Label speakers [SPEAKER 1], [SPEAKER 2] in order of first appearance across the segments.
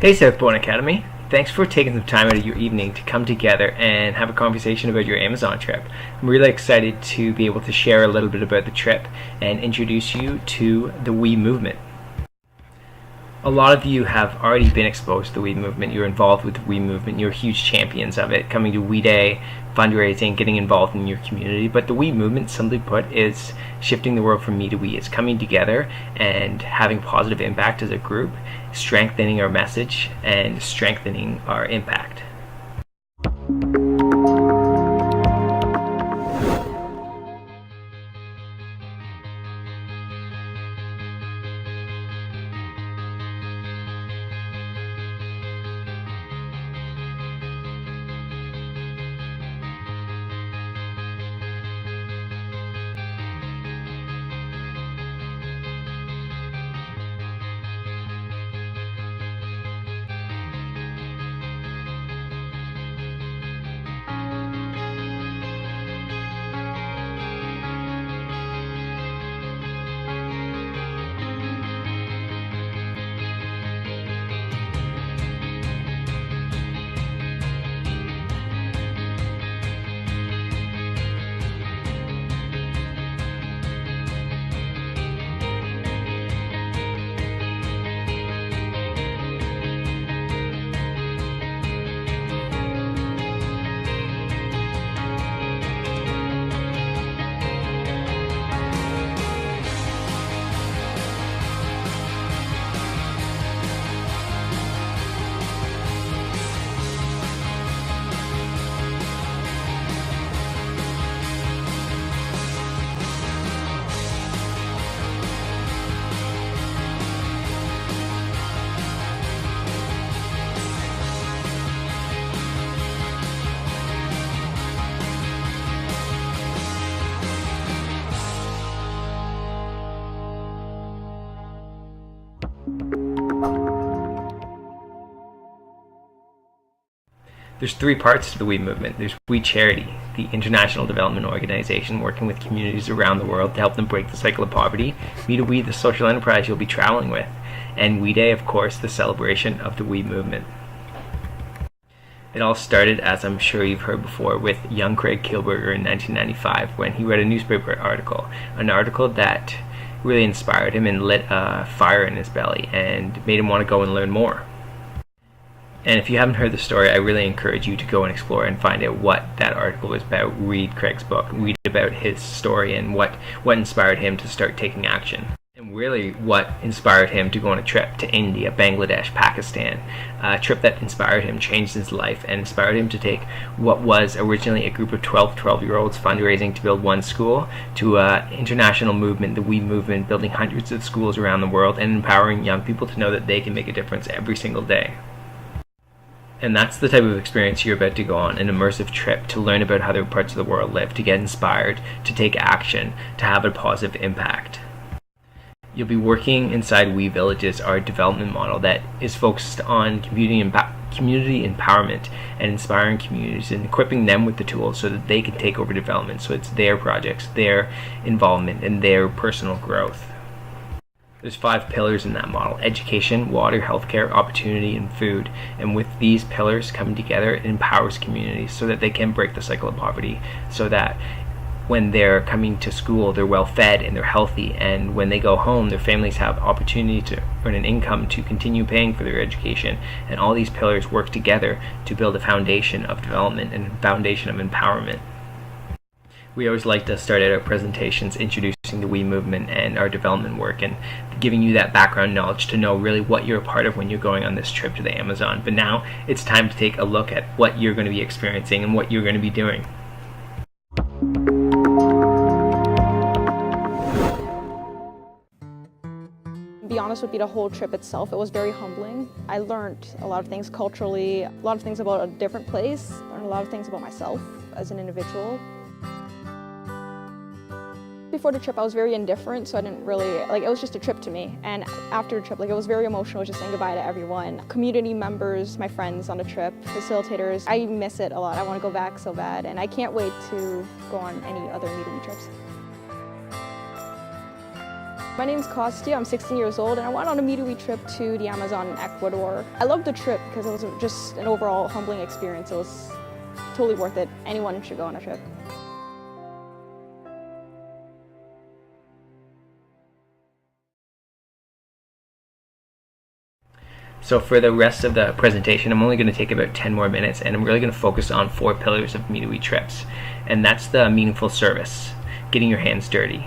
[SPEAKER 1] Hey Southpointe Academy, thanks for taking some time out of your evening to come together and have a conversation about your Amazon trip. I'm really excited to be able to share a little bit about the trip and introduce you to the We movement. A lot of you have already been exposed to the We movement. You're involved with the We movement. You're huge champions of it, coming to We Day, fundraising, getting involved in your community. But the We movement, simply put, is shifting the world from me to we. It's coming together and having positive impact as a group, strengthening our message and strengthening our impact. There's three parts to the We movement. There's We Charity, the international development organization working with communities around the world to help them break the cycle of poverty. Me to We, the social enterprise you'll be traveling with. And We Day, of course, the celebration of the We movement. It all started, as I'm sure you've heard before, with young Craig Kielburger in 1995 when he read a newspaper article, an article that really inspired him and lit a fire in his belly and made him want to go and learn more. And if you haven't heard the story, I really encourage you to go and explore and find out what that article was about. Read Craig's book, read about his story and what inspired him to start taking action. And really what inspired him to go on a trip to India, Bangladesh, Pakistan. A trip that inspired him, changed his life, and inspired him to take what was originally a group of 12-year-olds fundraising to build one school to an international movement, the We movement, building hundreds of schools around the world and empowering young people to know that they can make a difference every single day. And that's the type of experience you're about to go on, an immersive trip to learn about how other parts of the world live, to get inspired, to take action, to have a positive impact. You'll be working inside We Villages, our development model that is focused on community empowerment and inspiring communities and equipping them with the tools so that they can take over development, so it's their projects, their involvement, and their personal growth. There's 5 pillars in that model: education, water, healthcare, opportunity, and food. And with these pillars coming together, it empowers communities so that they can break the cycle of poverty, so that when they're coming to school, they're well fed and they're healthy, and when they go home, their families have opportunity to earn an income to continue paying for their education. And all these pillars work together to build a foundation of development and a foundation of empowerment. We always like to start out our presentations introducing the We movement and our development work and giving you that background knowledge to know really what you're a part of when you're going on this trip to the Amazon. But now it's time to take a look at what you're going to be experiencing and what you're going to be doing.
[SPEAKER 2] To be honest, would be the whole trip itself. It was very humbling. I learned a lot of things culturally, a lot of things about a different place, and a lot of things about myself as an individual. Before the trip, I was very indifferent, so I didn't really, it was just a trip to me. And after the trip, it was very emotional, just saying goodbye to everyone. Community members, my friends on the trip, facilitators. I miss it a lot. I want to go back so bad, and I can't wait to go on any other Me to We trips. My name's Kostya, I'm 16 years old, and I went on a midweek trip to the Amazon in Ecuador. I loved the trip because it was just an overall humbling experience. It was totally worth it. Anyone should go on a trip.
[SPEAKER 1] So for the rest of the presentation, I'm only going to take about 10 more minutes, and I'm really going to focus on 4 pillars of midweek trips. And that's the meaningful service, getting your hands dirty,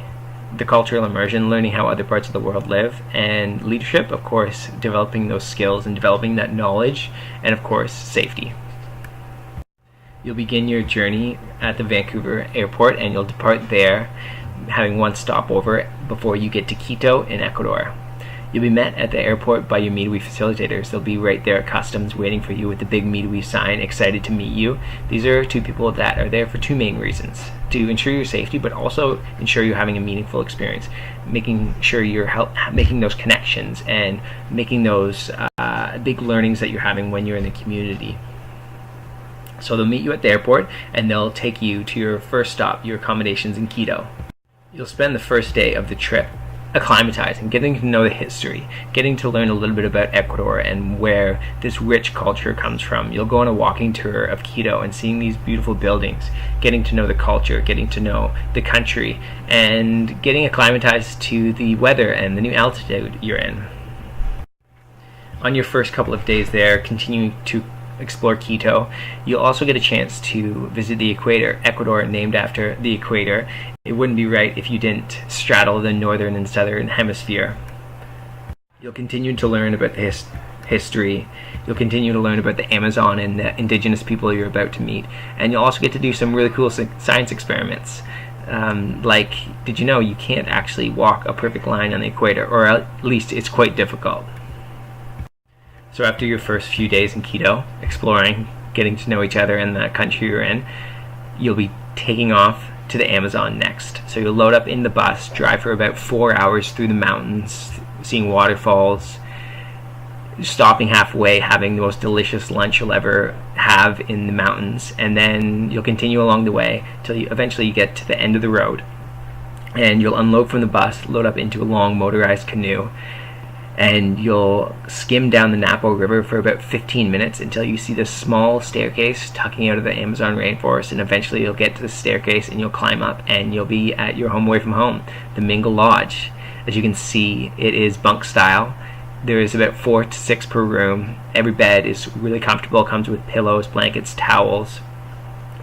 [SPEAKER 1] the cultural immersion, learning how other parts of the world live, and leadership, of course, developing those skills and developing that knowledge, and of course, safety. You'll begin your journey at the Vancouver airport, and you'll depart there, having one stopover before you get to Quito in Ecuador. You'll be met at the airport by your midweek facilitators. They'll be right there at customs waiting for you with the big midweek sign, excited to meet you. These are 2 people that are there for 2 main reasons: to ensure your safety, but also ensure you're having a meaningful experience, making sure you're making those connections and making those big learnings that you're having when you're in the community. So they'll meet you at the airport, and they'll take you to your first stop, your accommodations in Quito. You'll spend the first day of the trip acclimatizing, getting to know the history, getting to learn a little bit about Ecuador and where this rich culture comes from. You'll go on a walking tour of Quito and seeing these beautiful buildings, getting to know the culture, getting to know the country, and getting acclimatized to the weather and the new altitude you're in. On your first couple of days there, continuing to explore Quito, you'll also get a chance to visit the equator. Ecuador, named after the equator. It wouldn't be right if you didn't straddle the northern and southern hemisphere. You'll continue to learn about the history. You'll continue to learn about the Amazon and the indigenous people you're about to meet. And you'll also get to do some really cool science experiments. Like, did you know you can't actually walk a perfect line on the equator, or at least it's quite difficult. So after your first few days in Quito, exploring, getting to know each other and the country you're in, you'll be taking off to the Amazon next. So you'll load up in the bus, drive for about 4 hours through the mountains, seeing waterfalls, stopping halfway, having the most delicious lunch you'll ever have in the mountains, and then you'll continue along the way till you eventually get to the end of the road, and you'll unload from the bus, load up into a long motorized canoe, and you'll skim down the Napo River for about 15 minutes until you see this small staircase tucking out of the Amazon rainforest, and eventually you'll get to the staircase and you'll climb up and you'll be at your home away from home, the Mingle Lodge. As you can see, it is bunk style. There is about 4 to 6 per room. Every bed is really comfortable, comes with pillows, blankets, towels.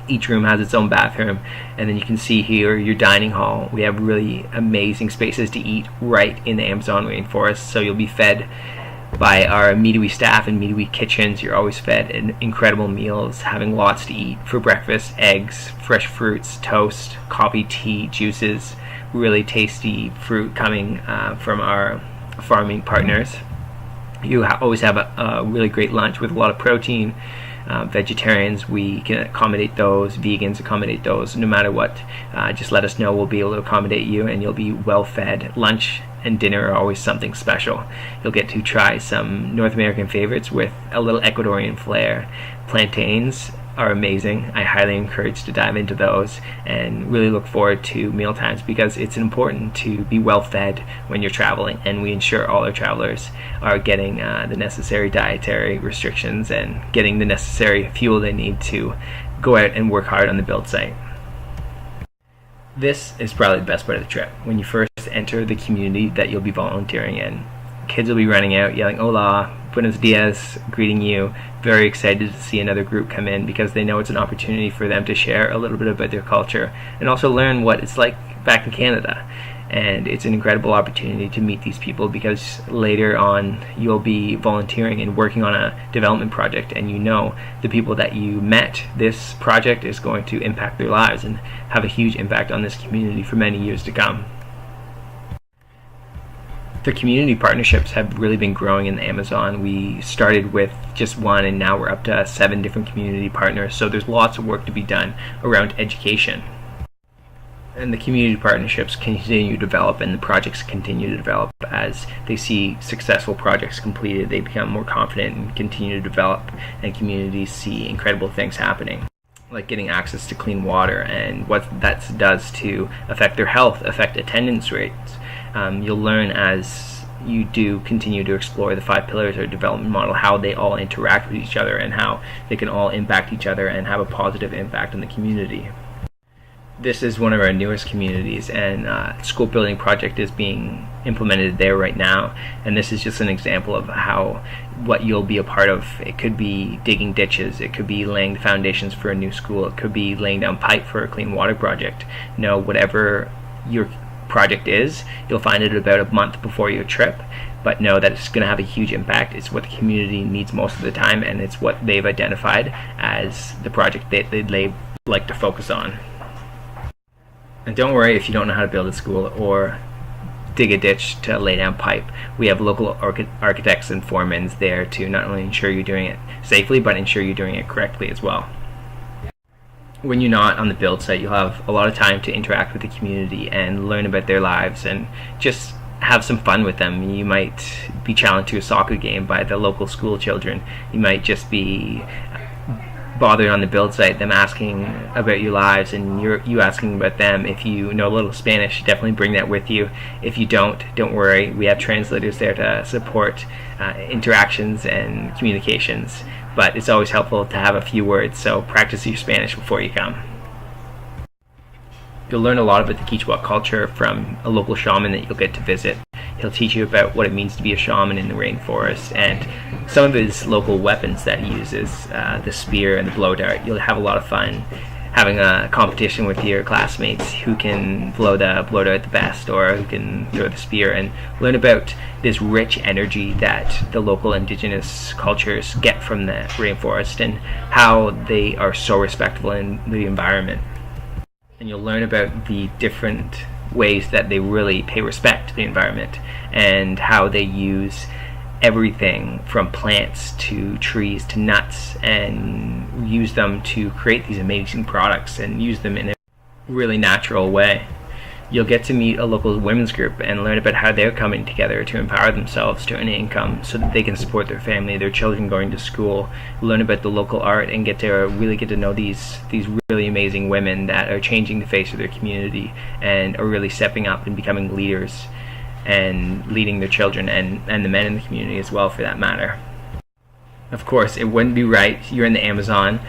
[SPEAKER 1] Each room has its own bathroom, and then you can see here your dining hall. We have really amazing spaces to eat right in the Amazon rainforest, so you'll be fed by our midweek staff and midweek kitchens. You're always fed incredible meals, having lots to eat for breakfast: eggs, fresh fruits, toast, coffee, tea, juices, really tasty fruit coming from our farming partners. You always have a really great lunch with a lot of protein. Vegetarians, we can accommodate those. Vegans, accommodate those. No matter what, just let us know. We'll be able to accommodate you, and you'll be well fed. Lunch and dinner are always something special. You'll get to try some North American favorites with a little Ecuadorian flair. Plantains are amazing. I highly encourage to dive into those, and really look forward to meal times, because it's important to be well fed when you're traveling, and we ensure all our travelers are getting the necessary dietary restrictions and getting the necessary fuel they need to go out and work hard on the build site. This is probably the best part of the trip. When you first enter the community that you'll be volunteering in, kids will be running out yelling "Hola, buenos dias," greeting you, very excited to see another group come in, because they know it's an opportunity for them to share a little bit about their culture and also learn what it's like back in Canada. And it's an incredible opportunity to meet these people, because later on you'll be volunteering and working on a development project, and you know the people that you met, this project is going to impact their lives and have a huge impact on this community for many years to come. The community partnerships have really been growing in the Amazon. We started with just 1, and now we're up to 7 different community partners. So there's lots of work to be done around education. And the community partnerships continue to develop, and the projects continue to develop. As they see successful projects completed, they become more confident and continue to develop, and communities see incredible things happening, like getting access to clean water and what that does to affect their health, affect attendance rates, You'll learn as you do continue to explore the 5 pillars or development model, how they all interact with each other and how they can all impact each other and have a positive impact on the community. This is one of our newest communities, and school building project is being implemented there right now, and this is just an example of what you'll be a part of. It could be digging ditches, it could be laying the foundations for a new school, it could be laying down pipe for a clean water project. Whatever your project is, you'll find it about a month before your trip, but know that it's going to have a huge impact. It's what the community needs most of the time, and it's what they've identified as the project that they'd like to focus on. And don't worry if you don't know how to build a school or dig a ditch to lay down pipe. We have local architects and foremen there to not only ensure you're doing it safely, but ensure you're doing it correctly as well. When you're not on the build site, you'll have a lot of time to interact with the community and learn about their lives and just have some fun with them. You might be challenged to a soccer game by the local school children. You might just be bothered on the build site, them asking about your lives and you asking about them. If you know a little Spanish, definitely bring that with you. If you don't worry. We have translators there to support interactions and communications, but it's always helpful to have a few words, so practice your Spanish before you come. You'll learn a lot about the Quechua culture from a local shaman that you'll get to visit. He'll teach you about what it means to be a shaman in the rainforest and some of his local weapons that he uses, the spear and the blow dart. You'll have a lot of fun having a competition with your classmates who can blow the blow dart the best or who can throw the spear, and learn about this rich energy that the local indigenous cultures get from the rainforest and how they are so respectful in the environment. And you'll learn about the different ways that they really pay respect to the environment and how they use everything from plants to trees to nuts and use them to create these amazing products and use them in a really natural way. You'll get to meet a local women's group and learn about how they're coming together to empower themselves to earn income so that they can support their family, their children going to school. Learn about the local art and really get to know these really amazing women that are changing the face of their community and are really stepping up and becoming leaders and leading their children and the men in the community as well, for that matter. Of course, it wouldn't be right, you're in the Amazon,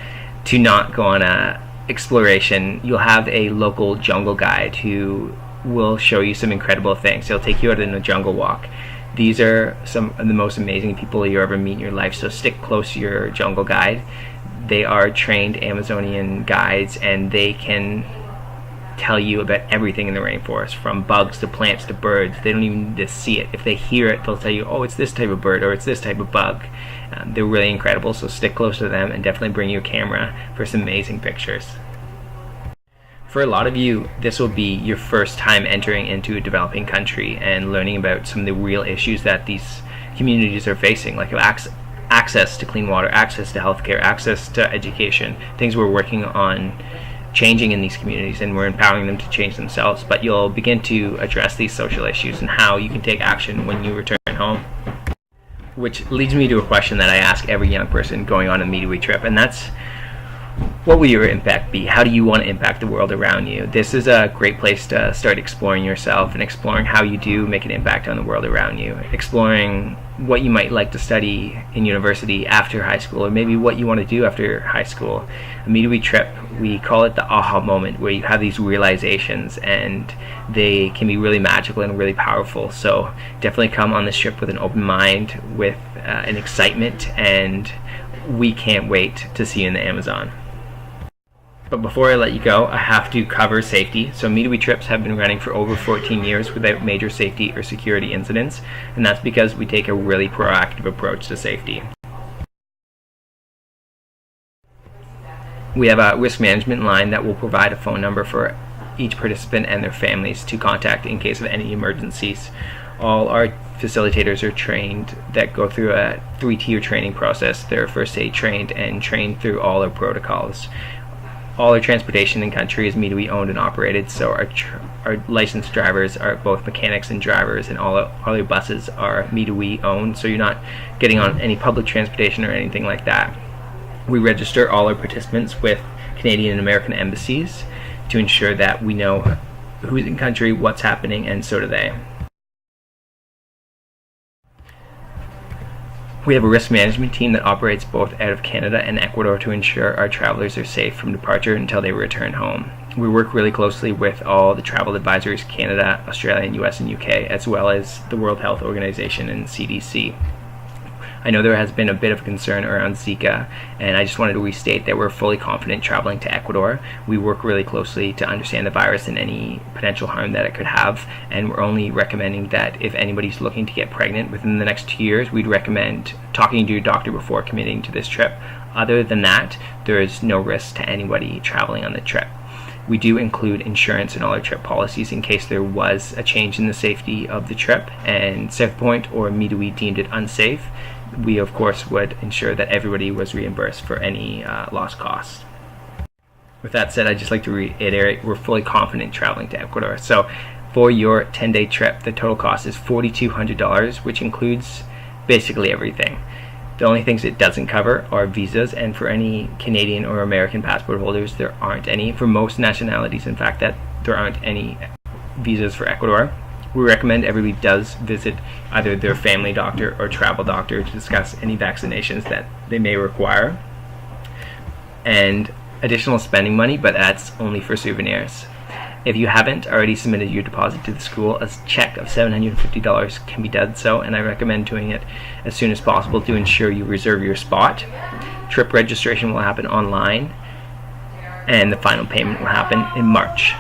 [SPEAKER 1] to not go on a exploration. You'll have a local jungle guide who will show you some incredible things. He'll take you out on a jungle walk. These are some of the most amazing people you ever meet in your life, so stick close to your jungle guide. They are trained Amazonian guides and they can tell you about everything in the rainforest, from bugs to plants to birds. They don't even need to see it. If they hear it, they'll tell you, oh, it's this type of bird or it's this type of bug. They're really incredible, so stick close to them and definitely bring your camera for some amazing pictures. For a lot of you, this will be your first time entering into a developing country and learning about some of the real issues that these communities are facing, like access to clean water, access to healthcare, access to education, things we're working on changing in these communities, and we're empowering them to change themselves. But you'll begin to address these social issues and how you can take action when you return home. Which leads me to a question that I ask every young person going on a Meetawee trip, and that's, what will your impact be? How do you want to impact the world around you? This is a great place to start exploring yourself and exploring how you do make an impact on the world around you, exploring what you might like to study in university after high school, or maybe what you want to do after high school. A Meetawee trip, we call it the aha moment, where you have these realizations and they can be really magical and really powerful. So definitely come on this trip with an open mind, with an excitement, and we can't wait to see you in the Amazon. But before I let you go, I have to cover safety. So Meetawee trips have been running for over 14 years without major safety or security incidents, and that's because we take a really proactive approach to safety. We have a risk management line that will provide a phone number for each participant and their families to contact in case of any emergencies. All our facilitators are trained, that go through a 3-tier training process. They're first aid trained and trained through all our protocols. All our transportation in country is Meetawee owned and operated, so our licensed drivers are both mechanics and drivers, and all our buses are Meetawee owned, so you're not getting on any public transportation or anything like that. We register all our participants with Canadian and American embassies to ensure that we know who's in country, what's happening, and so do they. We have a risk management team that operates both out of Canada and Ecuador to ensure our travelers are safe from departure until they return home. We work really closely with all the travel advisories, Canada, Australia, US, and UK, as well as the World Health Organization and CDC. I know there has been a bit of concern around Zika, and I just wanted to restate that we're fully confident traveling to Ecuador. We work really closely to understand the virus and any potential harm that it could have, and we're only recommending that if anybody's looking to get pregnant within the next 2 years, we'd recommend talking to your doctor before committing to this trip. Other than that, there is no risk to anybody traveling on the trip. We do include insurance in all our trip policies in case there was a change in the safety of the trip and Southpointe or Midway deemed it unsafe. We of course would ensure that everybody was reimbursed for any lost costs. With that said, I'd just like to reiterate we're fully confident traveling to Ecuador. So for your 10-day trip, the total cost is $4,200, which includes basically everything. The only things it doesn't cover are visas, and for any Canadian or American passport holders, there aren't any. For most nationalities, in fact, that there aren't any visas for Ecuador. We recommend everybody does visit either their family doctor or travel doctor to discuss any vaccinations that they may require. And additional spending money, but that's only for souvenirs. If you haven't already submitted your deposit to the school, a check of $750 can be done so, and I recommend doing it as soon as possible to ensure you reserve your spot. Trip registration will happen online, and the final payment will happen in March.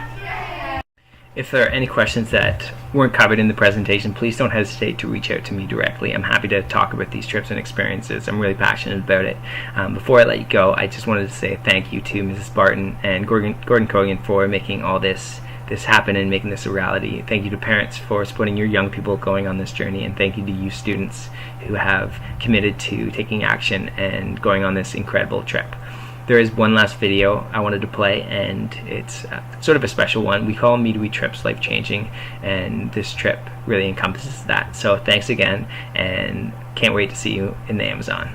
[SPEAKER 1] If there are any questions that weren't covered in the presentation, please don't hesitate to reach out to me directly. I'm happy to talk about these trips and experiences. I'm really passionate about it. Before I let you go, I just wanted to say thank you to Mrs. Barton and Gordon Cogan for making all this happen and making this a reality. Thank you to parents for supporting your young people going on this journey, and thank you to you students who have committed to taking action and going on this incredible trip. There is one last video I wanted to play, and it's sort of a special one. We call Midway trips life-changing, and this trip really encompasses that. So thanks again, and can't wait to see you in the Amazon.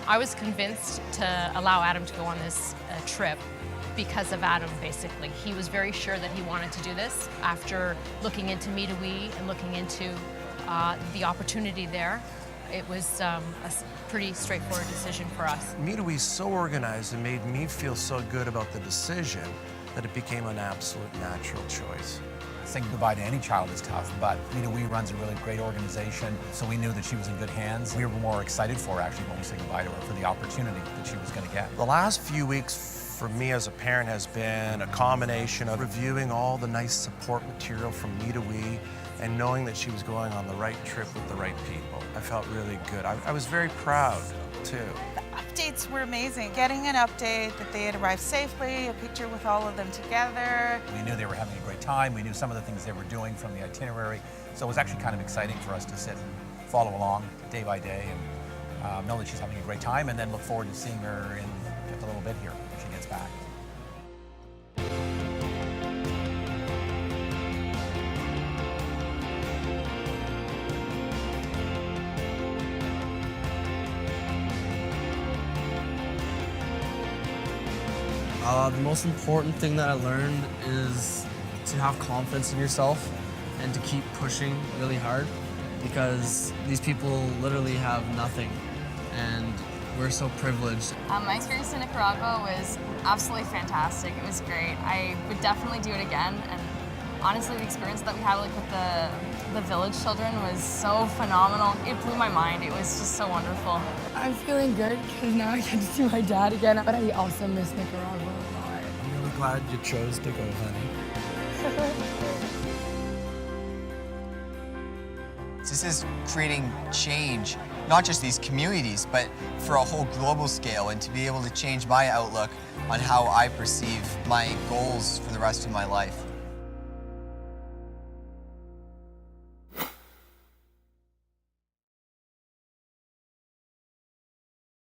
[SPEAKER 3] I was convinced to allow Adam to go on this trip because of Adam, basically. He was very sure that he wanted to do this after looking into Midway and looking into the opportunity there. It was a pretty straightforward decision for us.
[SPEAKER 4] Midway is so organized and made me feel so good about the decision that it became an absolute natural choice.
[SPEAKER 5] Saying goodbye to any child is tough, but Midway runs a really great organization, so we knew that she was in good hands. We were more excited for her, actually, when we said goodbye to her, for the opportunity that she was going to get.
[SPEAKER 4] The last few weeks for me as a parent has been a combination of reviewing all the nice support material from Midway and knowing that she was going on the right trip with the right people. I felt really good. I was very proud, too.
[SPEAKER 6] Updates were amazing. Getting an update that they had arrived safely, a picture with all of them together.
[SPEAKER 5] We knew they were having a great time. We knew some of the things they were doing from the itinerary. So it was actually kind of exciting for us to sit and follow along day by day and know that she's having a great time, and then look forward to seeing her in just a little bit here when she gets back.
[SPEAKER 7] The most important thing that I learned is to have confidence in yourself and to keep pushing really hard, because these people literally have nothing and we're so privileged.
[SPEAKER 8] My experience in Nicaragua was absolutely fantastic. It was great. I would definitely do it again, and honestly the experience that we had with the village children was so phenomenal. It blew my mind. It was just so wonderful.
[SPEAKER 9] I'm feeling good because now I get to see my dad again, but I also miss Nicaragua a lot.
[SPEAKER 10] I'm really glad you chose to go, honey.
[SPEAKER 11] This is creating change, not just these communities, but for a whole global scale, and to be able to change my outlook on how I perceive my goals for the rest of my life.